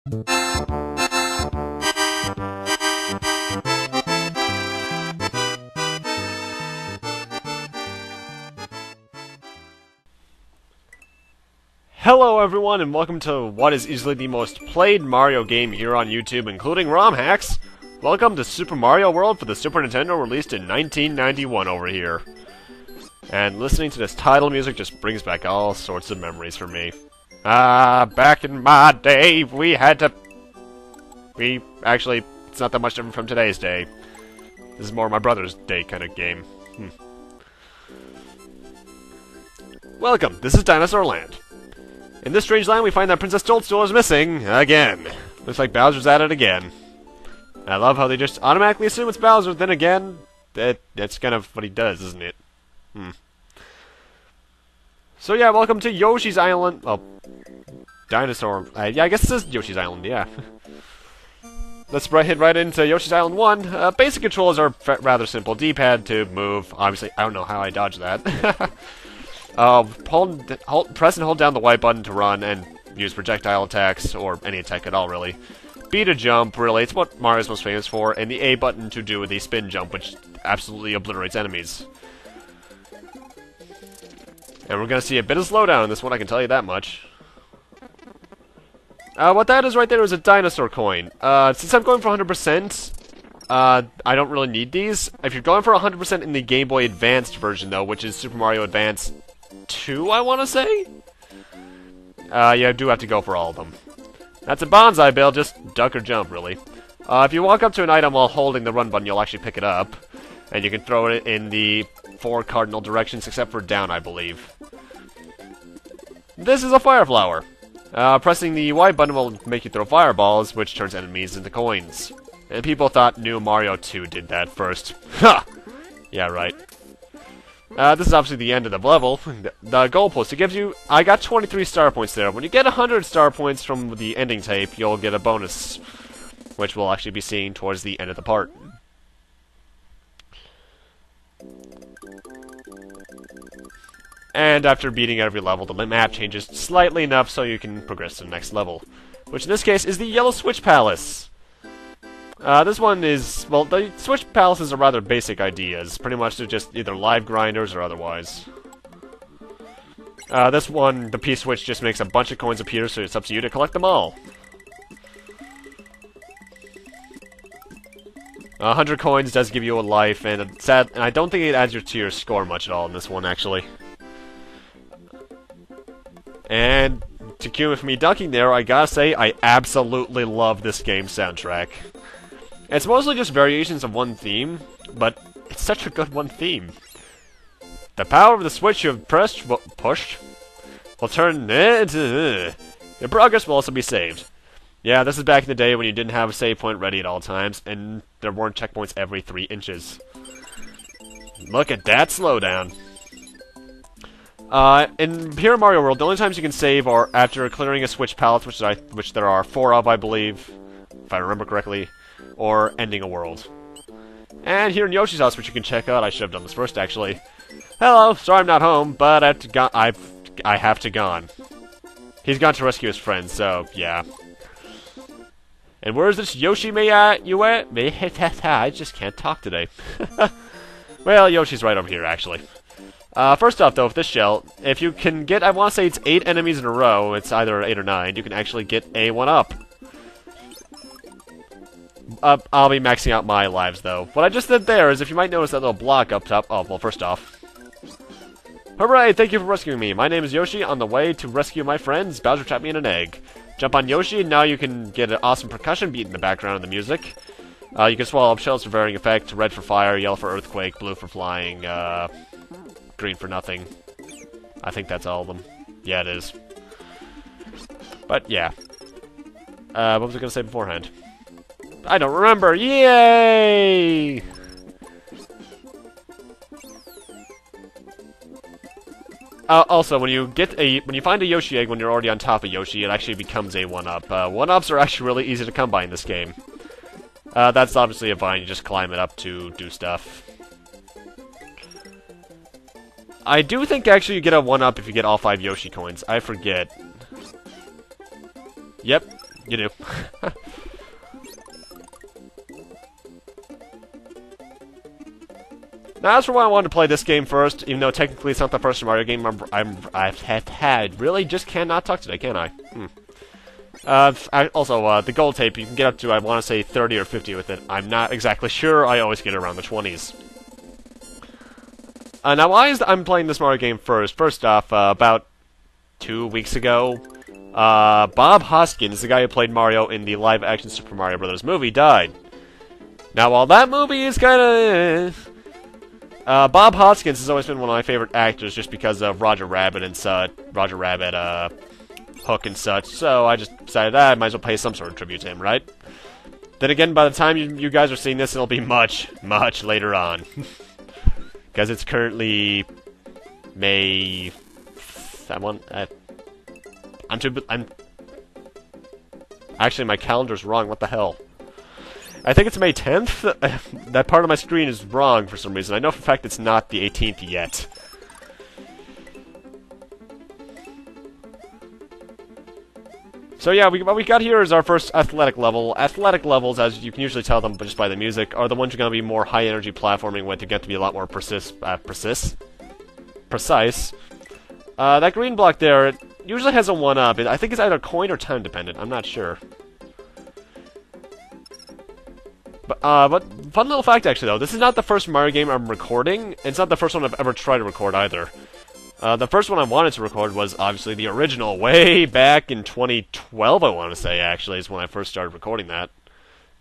Hello everyone, and welcome to what is easily the most played Mario game here on YouTube, including ROM hacks. Welcome to Super Mario World for the Super Nintendo, released in 1991 over here. And listening to this title music just brings back all sorts of memories for me. Back in my day, actually, it's not that much different from today's day. This is more my brother's day kind of game. Welcome, this is Dinosaur Land. In this strange land, we find that Princess Toadstool is missing, again. Looks like Bowser's at it again. I love how they just automatically assume it's Bowser, then again, that's kind of what he does, isn't it? So yeah, welcome to Yoshi's Island. Well, Dinosaur. Yeah, I guess this is Yoshi's Island, yeah. Let's head right into Yoshi's Island 1. Basic controls are rather simple. D-pad to move. Obviously, I don't know how I dodged that. Press and hold down the Y button to run and use projectile attacks, or any attack at all, really. B to jump, really, it's what Mario's most famous for, and the A button to do the spin jump, which absolutely obliterates enemies. And we're gonna see a bit of slowdown in this one, I can tell you that much. What that is right there is a dinosaur coin. Since I'm going for 100%, I don't really need these. If you're going for 100% in the Game Boy Advanced version, though, which is Super Mario Advance 2, I want to say? Yeah, I do have to go for all of them. That's a bonsai bill, just duck or jump, really. If you walk up to an item while holding the run button, you'll actually pick it up. And you can throw it in the 4 cardinal directions, except for down, I believe. This is a fire flower. Pressing the Y button will make you throw fireballs, which turns enemies into coins. And people thought New Mario 2 did that first. Ha! Yeah, right. This is obviously the end of the level. The goalpost, it gives you... I got 23 star points there. When you get 100 star points from the ending tape, you'll get a bonus, which we'll actually be seeing towards the end of the part. And after beating every level, the map changes slightly enough so you can progress to the next level, which in this case is the Yellow Switch Palace. This one is, well, the Switch Palaces are rather basic ideas. Pretty much they're just either live grinders or otherwise. This one, the P-Switch just makes a bunch of coins appear, so it's up to you to collect them all. 100 coins does give you a life, and I don't think it adds to your score much at all in this one, actually. And to cue with me ducking there, I gotta say, I absolutely love this game's soundtrack. It's mostly just variations of one theme, but it's such a good one theme. The power of the switch you have pushed will turn into... Your progress will also be saved. Yeah, this is back in the day when you didn't have a save point ready at all times, and there weren't checkpoints every 3 inches. Look at that slowdown. In Pure Mario World, the only times you can save are after clearing a Switch Palace, which there are 4 of, I believe, if I remember correctly, or ending a world. And here in Yoshi's house, which you can check out, I should have done this first, actually. Hello, sorry I'm not home, but I have to gone. He's gone to rescue his friends, so yeah. And where is this Yoshi you at? I just can't talk today. Well, Yoshi's right over here, actually. First off, though, with this shell, if you can get, I want to say it's 8 enemies in a row, it's either 8 or 9, you can actually get a 1-up. I'll be maxing out my lives, though. What I just did there is, if you might notice that little block up top, oh, well, first off. Hooray, thank you for rescuing me. My name is Yoshi, on the way to rescue my friends. Bowser trapped me in an egg. Jump on Yoshi, and now you can get an awesome percussion beat in the background of the music. You can swallow up shells for varying effect, red for fire, yellow for earthquake, blue for flying, green for nothing. I think that's all of them. Yeah, it is. But, yeah. What was I going to say beforehand? I don't remember! Yay! Also, when you find a Yoshi egg when you're already on top of Yoshi, it actually becomes a 1-up. 1-ups are actually really easy to come by in this game. That's obviously a vine, you just climb it up to do stuff. I do think actually you get a 1-up if you get all 5 Yoshi coins. I forget. Yep. You do. Now, as for why I wanted to play this game first, even though technically it's not the first Mario game I've had, really just cannot talk today, can I? Also, the gold tape, you can get up to, I want to say, 30 or 50 with it. I'm not exactly sure. I always get around the 20s. Now, why is I'm playing this Mario game first? First off, about 2 weeks ago, Bob Hoskins, the guy who played Mario in the live-action Super Mario Bros. Movie, died. Now, while that movie is kind of... Bob Hoskins has always been one of my favorite actors just because of Roger Rabbit and such. Roger Rabbit, Hook and such. So I just decided, I might as well pay some sort of tribute to him, right? Then again, by the time you guys are seeing this, it'll be much, much later on. Because it's currently May... Actually, my calendar's wrong. What the hell? I think it's May 10th. That part of my screen is wrong for some reason. I know for a fact it's not the 18th yet. So yeah, what we got here is our first athletic level. Athletic levels, as you can usually tell them just by the music, are the ones you're going to be more high-energy platforming with. You get to be a lot more precise. That green block there, it usually has a 1-up. I think it's either coin or time dependent. I'm not sure. But fun little fact, actually, though. This is not the first Mario game I'm recording. It's not the first one I've ever tried to record, either. The first one I wanted to record was, obviously, the original. Way back in 2012, I want to say, actually, is when I first started recording that.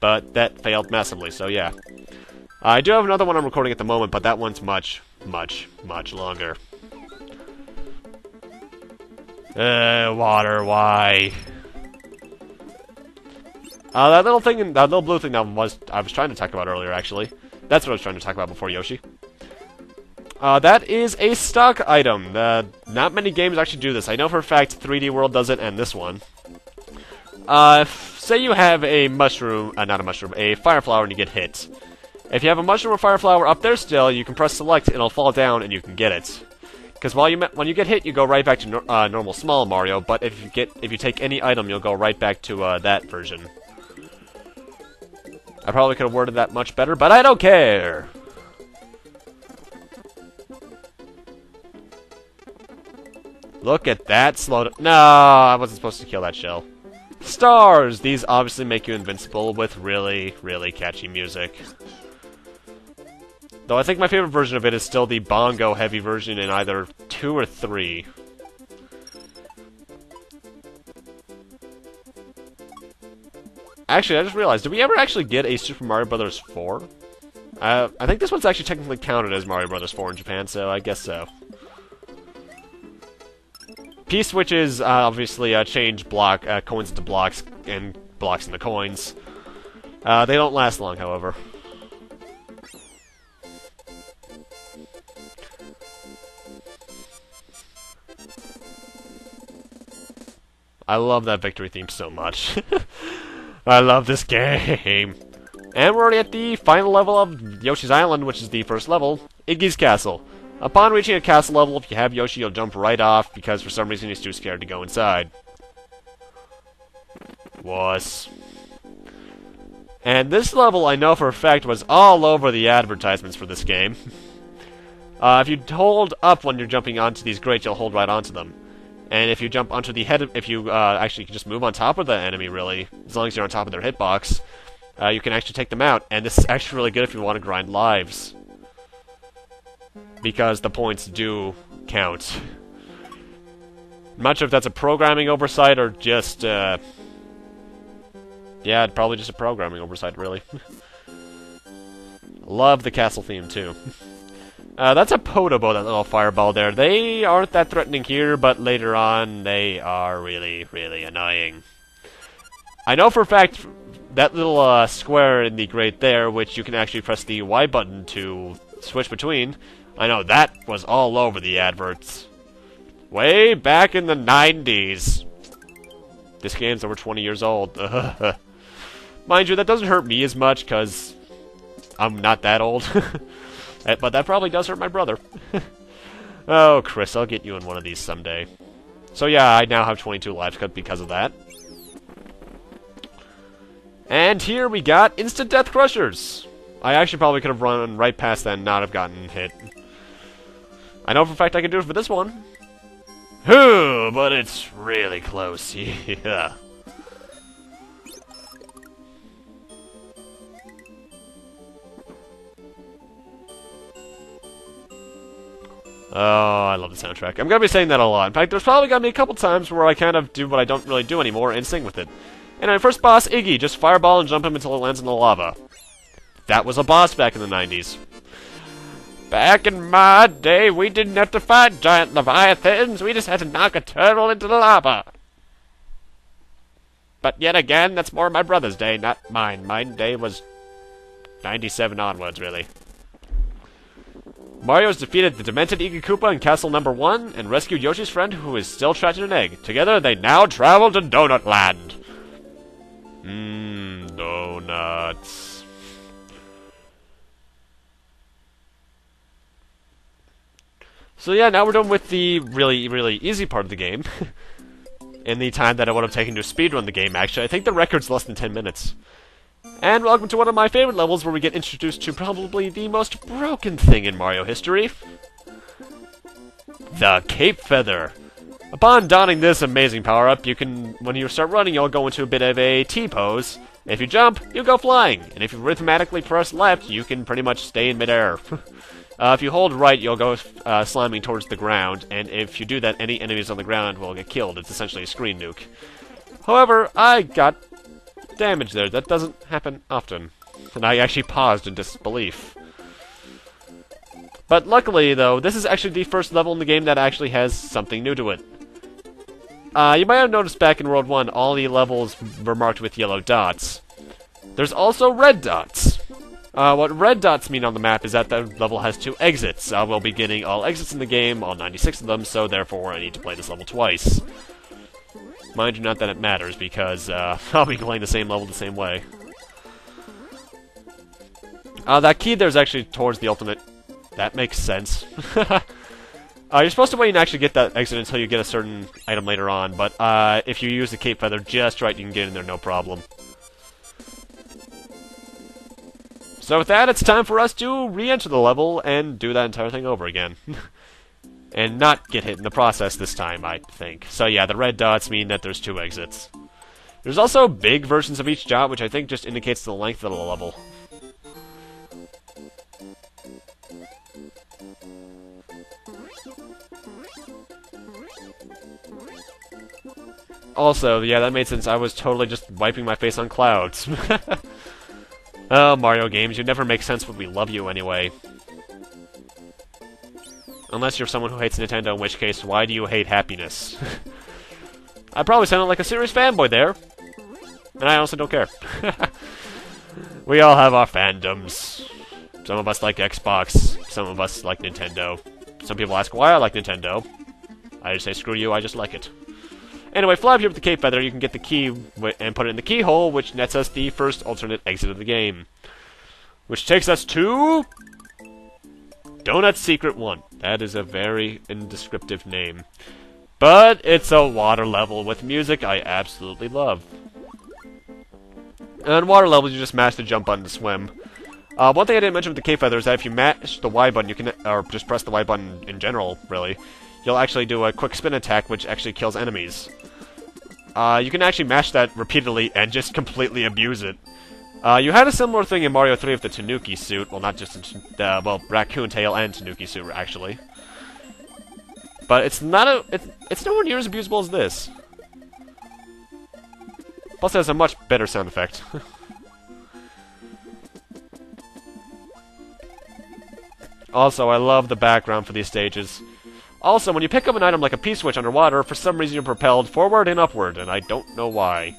But that failed massively, so yeah. I do have another one I'm recording at the moment, but that one's much, much, much longer. Water, why? That little thing, that little blue thing that I was trying to talk about earlier, actually. That's what I was trying to talk about before Yoshi. That is a stock item. Not many games actually do this. I know for a fact 3D World does it, and this one. Say you have a mushroom, not a mushroom, a fire flower, and you get hit. If you have a mushroom or fire flower up there still, you can press select, and it'll fall down, and you can get it. Because when you get hit, you go right back to normal small Mario. But if you take any item, you'll go right back to that version. I probably could have worded that much better, but I don't care! Look at that slow... No, I wasn't supposed to kill that shell. Stars! These obviously make you invincible with really, really catchy music. Though I think my favorite version of it is still the bongo-heavy version in either 2 or 3. Actually, I just realized, did we ever actually get a Super Mario Bros. 4? I think this one's actually technically counted as Mario Bros. 4 in Japan, so I guess so. P-switches obviously change coins into blocks, and blocks into coins. They don't last long, however. I love that victory theme so much. I love this game. And we're already at the final level of Yoshi's Island, which is the first level, Iggy's Castle. Upon reaching a castle level, if you have Yoshi, you'll jump right off, because for some reason he's too scared to go inside. Was. And this level, I know for a fact, was all over the advertisements for this game. If you hold up when you're jumping onto these grates, you'll hold right onto them. And if you jump onto the head, if you actually can just move on top of the enemy, really, as long as you're on top of their hitbox, you can actually take them out. And this is actually really good if you want to grind lives, because the points do count. I'm not sure if that's a programming oversight or just, yeah, probably just a programming oversight, really. Love the castle theme, too. That's a Podobo, that little fireball there. They aren't that threatening here, but later on, they are really, really annoying. I know for a fact that little square in the grate there, which you can actually press the Y button to switch between, I know that was all over the adverts. Way back in the 90s. This game's over 20 years old. Mind you, that doesn't hurt me as much, because I'm not that old. But that probably does hurt my brother. Oh, Chris, I'll get you in one of these someday. So yeah, I now have 22 lives because of that. And here we got instant death crushers. I actually probably could have run right past that and not have gotten hit. I know for a fact I can do it for this one. Whew, but it's really close. Yeah. Oh, I love the soundtrack. I'm gonna be saying that a lot. In fact, there's probably gonna be a couple times where I kind of do what I don't really do anymore and sing with it. And my first boss, Iggy, just fireball and jump him until it lands in the lava. That was a boss back in the 90s. Back in my day, we didn't have to fight giant leviathans, we just had to knock a turtle into the lava. But yet again, that's more my brother's day, not mine. My day was 97 onwards, really. Mario's defeated the demented Iggy Koopa in Castle Number 1 and rescued Yoshi's friend who is still trapped in an egg. Together, they now travel to Donut Land. Donuts. So yeah, now we're done with the really, really easy part of the game. In the time that it would have taken to speedrun the game, actually. I think the record's less than 10 minutes. And welcome to one of my favorite levels where we get introduced to probably the most broken thing in Mario history. The Cape Feather. Upon donning this amazing power-up, you can, when you start running, you'll go into a bit of a T-pose. If you jump, you go flying. And if you rhythmically press left, you can pretty much stay in midair. If you hold right, you'll go slamming towards the ground. And if you do that, any enemies on the ground will get killed. It's essentially a screen nuke. However, I got damage there. That doesn't happen often. And I actually paused in disbelief. But luckily, though, this is actually the first level in the game that actually has something new to it. You might have noticed back in World 1, all the levels were marked with yellow dots. There's also red dots. What red dots mean on the map is that the level has 2 exits. We'll be getting all exits in the game, all 96 of them, so therefore I need to play this level twice. Mind you, not that it matters, because I'll be playing the same level the same way. That key there's actually towards the ultimate. That makes sense. You're supposed to wait and actually get that exit until you get a certain item later on, but if you use the Cape Feather just right, you can get in there no problem. So with that, it's time for us to re-enter the level and do that entire thing over again. And not get hit in the process this time, I think. So yeah, the red dots mean that there's 2 exits. There's also big versions of each dot, which I think just indicates the length of the level. Also, yeah, that made sense. I was totally just wiping my face on clouds. Oh, Mario games, you never make sense when we love you anyway. Unless you're someone who hates Nintendo, in which case, why do you hate happiness? I probably sounded like a serious fanboy there. And I honestly don't care. We all have our fandoms. Some of us like Xbox, some of us like Nintendo. Some people ask why I like Nintendo. I just say, screw you, I just like it. Anyway, fly up here with the Cape Feather, you can get the key and put it in the keyhole, which nets us the first alternate exit of the game. Which takes us to Donut Secret 1. That is a very indescriptive name. But it's a water level with music I absolutely love. And water levels, you just mash the jump button to swim. One thing I didn't mention with the Cape Feather is that if you mash the Y button, you can, or just press the Y button in general, really, you'll actually do a quick spin attack, which actually kills enemies. You can actually mash that repeatedly and just completely abuse it. You had a similar thing in Mario 3 with the Tanuki suit. Well, not just well, Raccoon Tail and Tanuki suit, actually. But it's not it's nowhere near as abusable as this. Plus, it has a much better sound effect. Also, I love the background for these stages. Also, when you pick up an item like a P-switch underwater, for some reason you're propelled forward and upward, and I don't know why.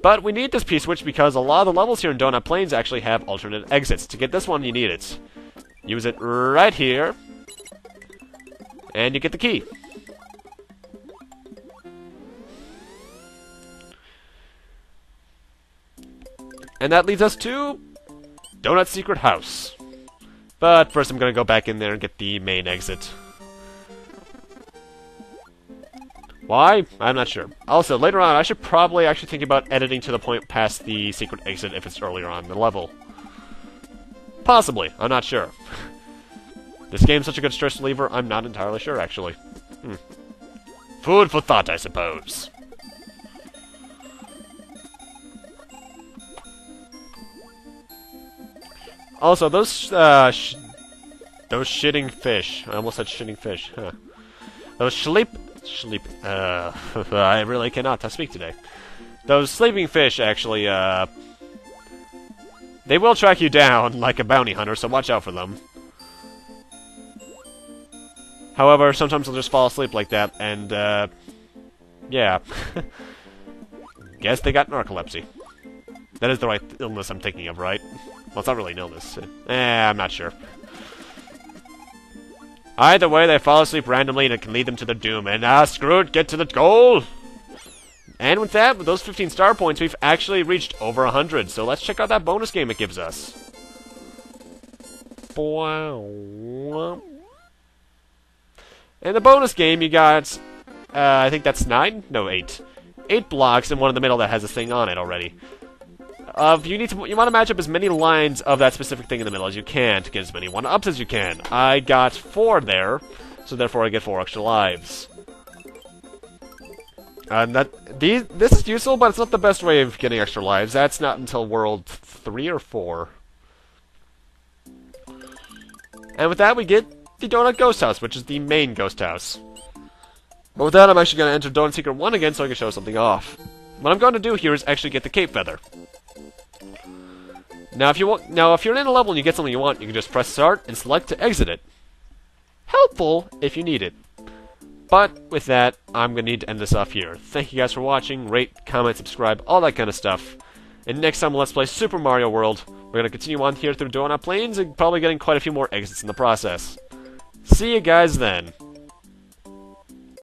But we need this P-switch because a lot of the levels here in Donut Plains actually have alternate exits. To get this one, you need it. Use it right here, and you get the key. And that leads us to Donut Secret House. But first I'm going to go back in there and get the main exit. Why? I'm not sure. Also, later on, I should probably actually think about editing to the point past the secret exit if it's earlier on in the level. Possibly. I'm not sure. This game's such a good stress reliever, I'm not entirely sure, actually. Food for thought, I suppose. Also, those shitting fish. I almost said shitting fish. Huh. Those sleep. I really cannot speak today. Those sleeping fish, actually, they will track you down like a bounty hunter, so watch out for them. However, sometimes they'll just fall asleep like that, and, yeah. Guess they got narcolepsy. That is the right illness I'm thinking of, right? Well, it's not really an illness. I'm not sure. Either way, they fall asleep randomly and it can lead them to their doom. And, screw it, get to the goal! And with that, with those 15 star points, we've actually reached over 100. So let's check out that bonus game it gives us. In the bonus game, you got, I think that's 9? No, 8. 8 blocks and one in the middle that has a thing on it already. You want to match up as many lines of that specific thing in the middle as you can to get as many 1-ups as you can. I got 4 there, so therefore I get 4 extra lives. This is useful, but it's not the best way of getting extra lives. That's not until World 3 or 4. And with that, we get the Donut Ghost House, which is the main ghost house. But with that, I'm actually going to enter Donut Secret 1 again so I can show something off. What I'm going to do here is actually get the Cape Feather. Now, if you're in a level and you get something you want, you can just press start and select to exit it. Helpful if you need it. But with that, I'm going to need to end this off here. Thank you guys for watching. Rate, comment, subscribe, all that kind of stuff. And next time, let's play Super Mario World. We're going to continue on here through Donut Plains and probably getting quite a few more exits in the process. See you guys then.